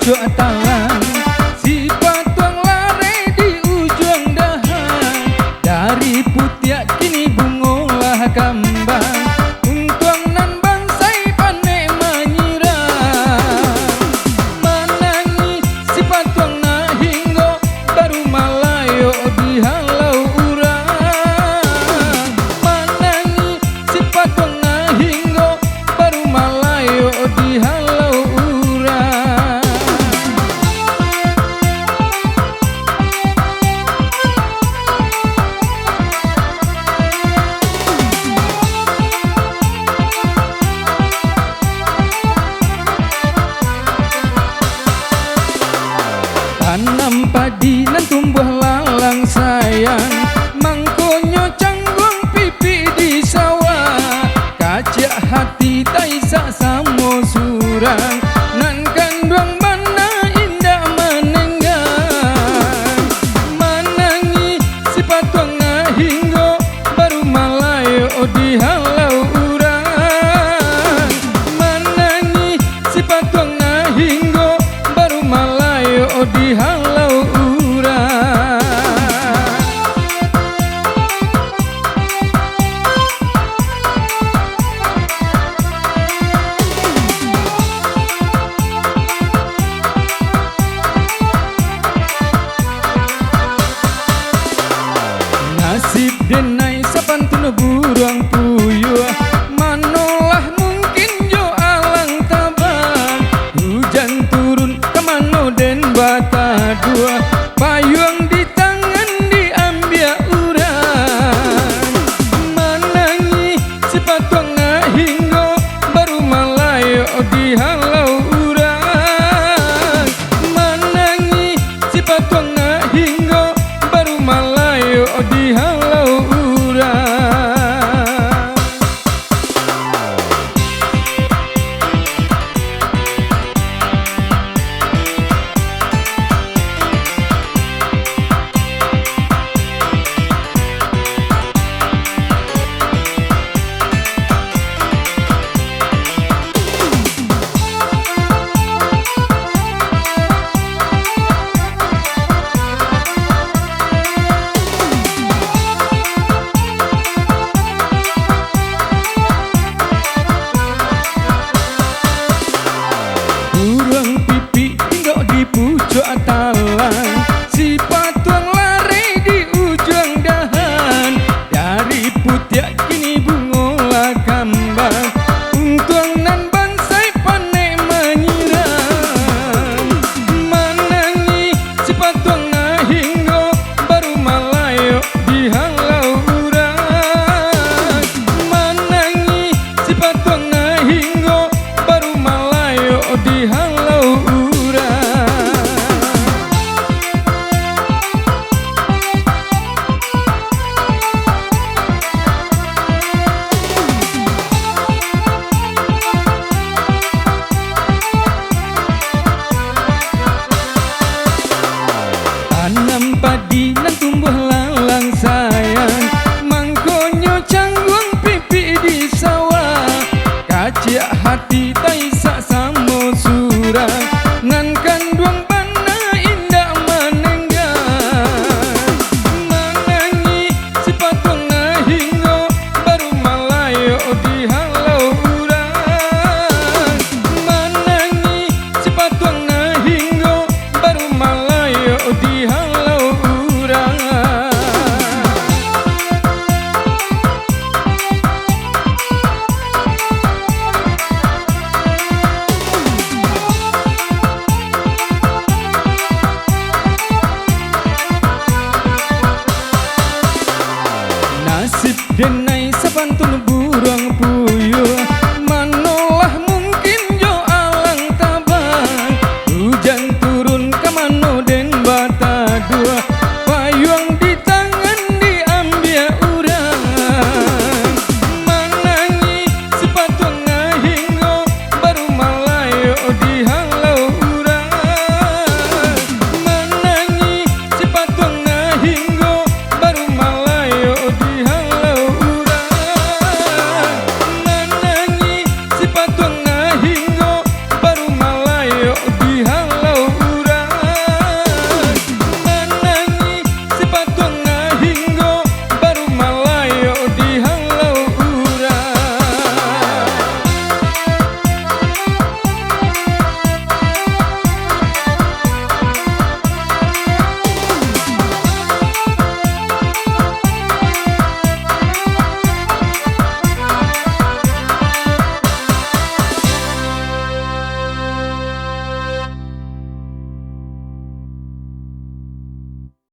pucuk talang, si patuang lare di ujung dahan. Dari putiak kini bungolah kambang, untuang nan bansai panek menyirang. Manangi si patuang na hinggo, baru malayo dihalau urang. Manangi si patuang na hinggo, baru malayo dihalau urang. Tanam padi nan tumbuh lalang sayang, mangkonyo canggung pipi di sawah. Kacak hati taisa samo surang, nan kanduang mana indah menenggang. Manangi si patuang na hinggo, baru malayo dihalau urang. Manangi si patuang na hinggo, baru malayo dihalau urang. Nasib denai sapantun burung puyuh, manolah mungkin jo alang tabang. Hujan turun kemano den bata dua, payung di tangan diambil urang. Manangi si patuang na hinggo, baru malayo dihalau urang. Manangi si patuang na hinggo, baru malayo dihalau urang. Burung pipi tinggal di pucuk talang, si patuang lari di ujung dahan. Dari putiak kini bungolah kambang, untuang nan bansai panek menyirang. Manangi si patuang na hinggo, baru malayo dihalau urang. Manangi si patuang na hinggo, baru malayo dihalau urang. Tanam padi nan tumbuh lalang sayang, mangkonyo canggung pipi di sawah. Kacak hati taisa samo surang, nan kanduang bana indah menenggang. Manangi si patuang na hinggo, baru malayo dihalau urang. Manangi si patuang na hinggo, baru malayo dihalau urang. Nasib denai sapantun burung puyuh,